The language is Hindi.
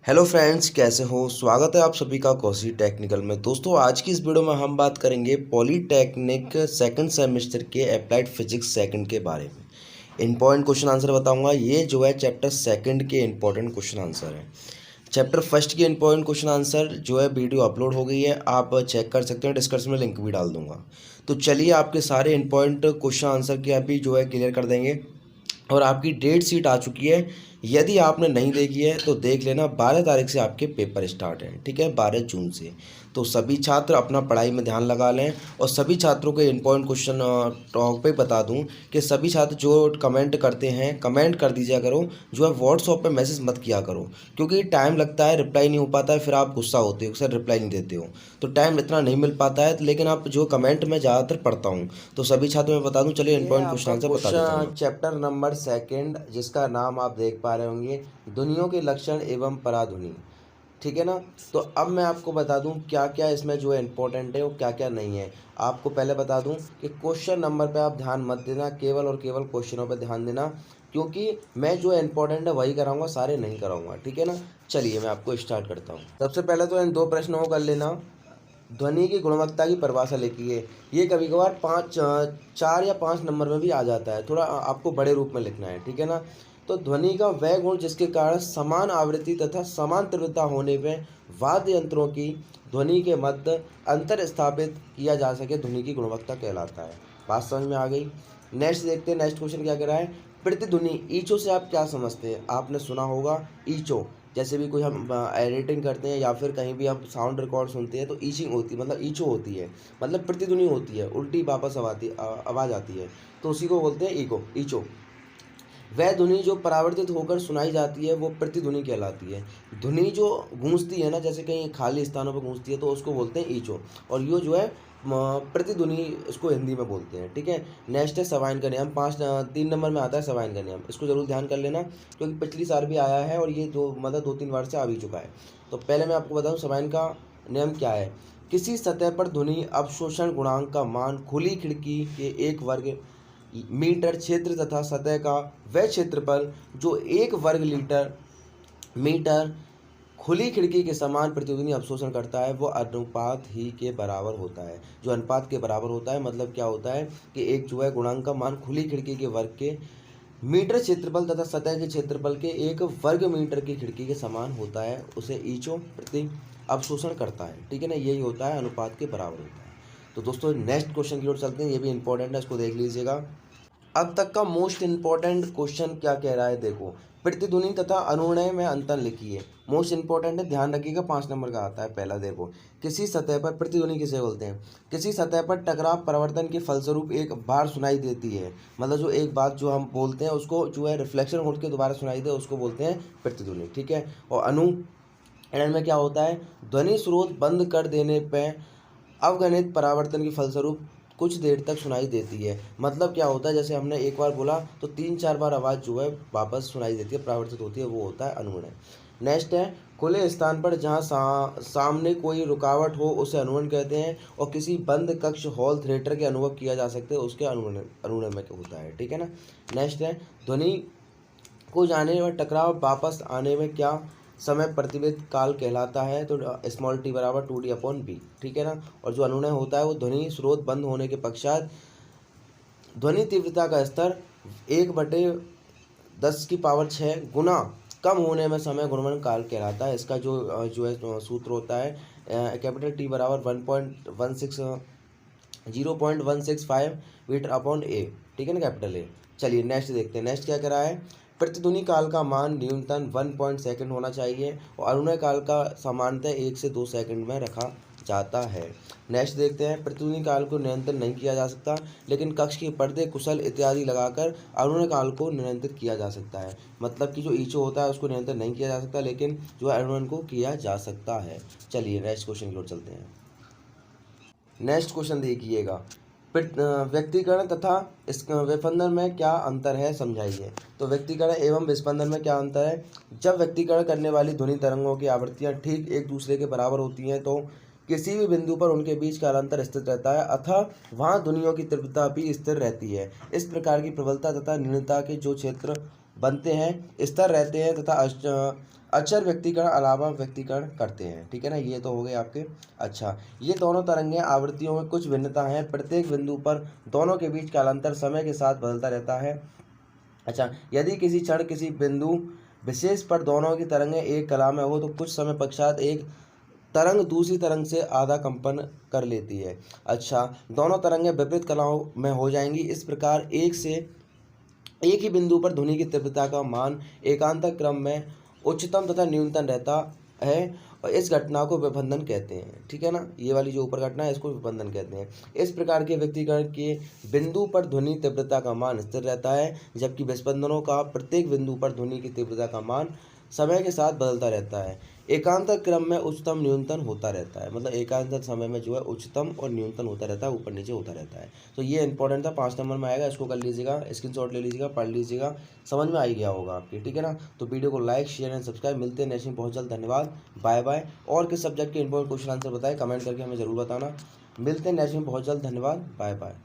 हेलो फ्रेंड्स, कैसे हो। स्वागत है आप सभी का कौशी टेक्निकल में। दोस्तों, आज की इस वीडियो में हम बात करेंगे पॉलीटेक्निक सेकंड सेमेस्टर के अप्लाइड फिजिक्स सेकंड के बारे में। इंपॉर्टेंट क्वेश्चन आंसर बताऊंगा। ये जो है चैप्टर सेकंड के इंपॉर्टेंट क्वेश्चन आंसर है। चैप्टर फर्स्ट के इंपॉर्टेंट क्वेश्चन आंसर जो है वीडियो अपलोड हो गई है, आप चेक कर सकते हैं। डिस्क्रिप्शन में लिंक भी डाल दूंगा। तो चलिए आपके सारे इंपॉर्टेंट क्वेश्चन आंसर के अभी जो है क्लियर कर देंगे। और आपकी डेट शीट आ चुकी है। यदि आपने नहीं देखी है तो देख लेना। 12 तारीख से आपके पेपर स्टार्ट हैं, ठीक है, 12 जून से। तो सभी छात्र अपना पढ़ाई में ध्यान लगा लें। और सभी छात्रों के इंपॉर्टेंट क्वेश्चन टॉपिक बता दूं कि सभी छात्र जो कमेंट करते हैं, कमेंट कर दीजिए करो। जो है व्हाट्सएप पे मैसेज मत किया करो, क्योंकि टाइम लगता है, रिप्लाई नहीं हो पाता है, फिर आप गुस्सा होते हो, सर रिप्लाई नहीं देते हो। तो टाइम इतना नहीं मिल पाता है। लेकिन आप जो कमेंट में ज़्यादातर पढ़ता हूँ, तो सभी छात्रों में बता दूं। चलिए इंपॉर्टेंट क्वेश्चन आंसर बता देता हूँ। चैप्टर नंबर सेकंड, जिसका नाम आप देख पा रहे होंगे, ध्वनियों के लक्षण एवं पराध्वनि, ठीक है ना। तो अब मैं आपको बता दूं क्या क्या इसमें जो है इंपॉर्टेंट है और क्या क्या नहीं है। आपको पहले बता दूं कि क्वेश्चन नंबर पे आप ध्यान मत देना, केवल और केवल क्वेश्चनों पे ध्यान देना, क्योंकि मैं जो है इंपॉर्टेंट है वही कराऊंगा, सारे नहीं कराऊंगा, ठीक है ना। चलिए मैं आपको स्टार्ट करता हूँ। सबसे पहले तो इन दो प्रश्नों को कर लेना। ध्वनि की गुणवत्ता की परिभाषा लिखिए। ये कभी कभार 4 या 5 नंबर में भी आ जाता है, थोड़ा आपको बड़े रूप में लिखना है, ठीक है ना। तो ध्वनि का वह गुण जिसके कारण समान आवृत्ति तथा समान तीव्रता होने में वाद्य यंत्रों की ध्वनि के मध्य अंतर स्थापित किया जा सके, ध्वनि की गुणवत्ता कहलाता है। बात समझ में आ गई। नेक्स्ट देखते हैं, नेक्स्ट क्वेश्चन क्या कह रहा है। प्रतिध्वनि, ईचो से आप क्या समझते हैं। आपने सुना होगा ईचो, जैसे भी कोई हम एडिटिंग करते हैं या फिर कहीं भी आप साउंड रिकॉर्ड सुनते हैं तो ईचिंग होती है, मतलब ईचो होती है, मतलब प्रतिध्वनि होती है, उल्टी वापस आवाज़ आती है, तो उसी को बोलते हैं ईको, ईचो। वह ध्वनि जो परावर्तित होकर सुनाई जाती है वो प्रतिध्वनि कहलाती है। ध्वनि जो गूंजती है ना, जैसे कहीं खाली स्थानों पर गूंजती है, तो उसको बोलते हैं ईचो। और यो जो है प्रतिध्वनि, इसको हिंदी में बोलते हैं, ठीक है। नेक्स्ट है सवाइन का नियम। 3 नंबर में आता है सवाइन का नियम, इसको जरूर ध्यान कर लेना, क्योंकि पिछली साल भी आया है और ये दो मतलब 2-3 बार से आ भी चुका है। तो पहले मैं आपको बताऊँ सवाइन का नियम क्या है। किसी सतह पर ध्वनि अवशोषण गुणांक का मान खुली खिड़की के एक वर्ग मीटर क्षेत्र तथा सतह का वह क्षेत्रफल जो 1 वर्ग लीटर मीटर खुली खिड़की के समान प्रतिध्वनि अवशोषण करता है, वो अनुपात ही के बराबर होता है। जो अनुपात के बराबर होता है, मतलब क्या होता है कि एक जो है गुणांक का मान खुली खिड़की के वर्ग के मीटर क्षेत्रफल तथा सतह के क्षेत्रफल के 1 वर्ग मीटर की खिड़की के समान होता है, उसे ईचो प्रति अवशोषण करता है, ठीक है ना। यही होता है, अनुपात के बराबर होता है। तो दोस्तों नेक्स्ट क्वेश्चन की ओर चलते हैं, ये भी इंपॉर्टेंट है, इसको देख लीजिएगा। अब तक का मोस्ट इंपॉर्टेंट क्वेश्चन क्या कह रहा है, देखो। प्रतिध्वनि तथा अनुनय में अंतर लिखिए। मोस्ट इंपॉर्टेंट है, ध्यान रखिएगा, 5 नंबर का आता है। पहला देखो, किसी सतह पर प्रतिध्वनि किसे बोलते हैं। किसी सतह पर टकराव परिवर्तन के फलस्वरूप एक बार सुनाई देती है, मतलब जो एक बात जो हम बोलते हैं उसको जो है रिफ्लेक्शन होकर के दोबारा सुनाई दे, उसको बोलते हैं प्रतिध्वनि, ठीक है। और अनुनय में क्या होता है, ध्वनि स्रोत बंद कर देने पर अवगणित परावर्तन के फलस्वरूप कुछ देर तक सुनाई देती है। मतलब क्या होता है, जैसे हमने एक बार बोला तो 3-4 बार आवाज़ जो है वापस सुनाई देती है, परावर्तित होती है, वो होता है अनुरण। नेक्स्ट है, खुले स्थान पर जहाँ सामने कोई रुकावट हो उसे अनुरण कहते हैं, और किसी बंद कक्ष हॉल थिएटर के अनुभव किया जा सकते हैं, उसके अनुरण में होता है, ठीक है ना। नेक्स्ट है, ध्वनि को जाने और टकराव वापस आने में क्या समय प्रतिवेद काल कहलाता है, तो स्मॉल टी बराबर 2D/b, ठीक है ना। और जो अनुनय होता है वो ध्वनि स्रोत बंद होने के पश्चात ध्वनि तीव्रता का स्तर 1/10⁶ गुना कम होने में समय गुणन काल कहलाता है। इसका जो है सूत्र होता है, कैपिटल टी बराबर 0.165 मीटर/a, ठीक है ना, कैपिटल ए। चलिए नेक्स्ट देखते हैं, नेक्स्ट क्या कह रहा है। प्रतिध्वनि काल का मान न्यूनतम 1 सेकंड होना चाहिए, और अनुनय काल का सामान्यतः 1 से 2 सेकंड में रखा जाता है। नेक्स्ट देखते हैं, प्रतिध्वनि काल को नियंत्रण नहीं किया जा सकता, लेकिन कक्ष के पर्दे कुशल इत्यादि लगाकर अनुनय काल को नियंत्रित किया जा सकता है। मतलब कि जो ईचो होता है उसको नियंत्रण नहीं किया जा सकता, लेकिन जो अनुनय को किया जा सकता है। चलिए नेक्स्ट क्वेश्चन की ओर चलते हैं। नेक्स्ट क्वेश्चन देखिएगा, व्यक्तिकरण तथा विस्पंदन में क्या अंतर है, समझाइए। तो व्यक्तिकरण एवं विस्पंदन में क्या अंतर है। जब व्यक्तिकरण करने वाली ध्वनि तरंगों की आवृत्तियां ठीक एक दूसरे के बराबर होती हैं तो किसी भी बिंदु पर उनके बीच कालांतर स्थिर रहता है अतः वहाँ ध्वनियों की तीव्रता भी स्थिर रहती है। इस प्रकार की प्रबलता तथा न्यूनता के जो क्षेत्र बनते हैं स्थिर रहते हैं तथा अचर व्यक्तीकरण अलावा व्यक्तीकरण करते हैं। ठीक है ना, ये तो हो गए आपके। अच्छा, ये दोनों तरंगें आवृत्तियों में कुछ भिन्नता है, प्रत्येक बिंदु पर दोनों के बीच कालांतर समय के साथ बदलता रहता है। अच्छा, यदि किसी क्षण किसी बिंदु विशेष पर दोनों की तरंगें एक कला में हो तो कुछ समय पश्चात एक तरंग दूसरी तरंग से आधा कंपन कर लेती है। अच्छा, दोनों तरंगें विपरीत कलाओं में हो जाएंगी। इस प्रकार एक ही बिंदु पर ध्वनि की तीव्रता का मान एकांतर क्रम में उच्चतम तथा न्यूनतम रहता है और इस घटना को विभंदन कहते हैं। ठीक है ना, ये वाली जो ऊपर घटना है इसको विभंदन कहते हैं। इस प्रकार के व्यक्तीकरण के बिंदु पर ध्वनि तीव्रता का मान स्थिर रहता है जबकि विस्पंदनों का प्रत्येक बिंदु पर ध्वनि की तीव्रता का मान समय के साथ बदलता रहता है। एकांतर क्रम में उच्चतम न्यूनतम होता रहता है, मतलब एकांतर समय में जो है उच्चतम और न्यूनतम होता रहता है, ऊपर नीचे होता रहता है। तो ये इंपॉर्टेंट था, 5 नंबर में आएगा, इसको कर लीजिएगा, स्क्रीनशॉट ले लीजिएगा, पढ़ लीजिएगा, समझ में आ ही गया होगा आपके। ठीक है ना, तो वीडियो को लाइक शेयर एंड सब्सक्राइब। मिलते हैं नेक्स्ट में, बहुत जल्द, धन्यवाद, बाय बाय। और किस सब्जेक्ट के इंपॉर्टेंट क्वेश्चन आंसर बताएं कमेंट करके हमें जरूर बताना। मिलते हैं नेक्स्ट में, बहुत जल्द, धन्यवाद, बाय बाय।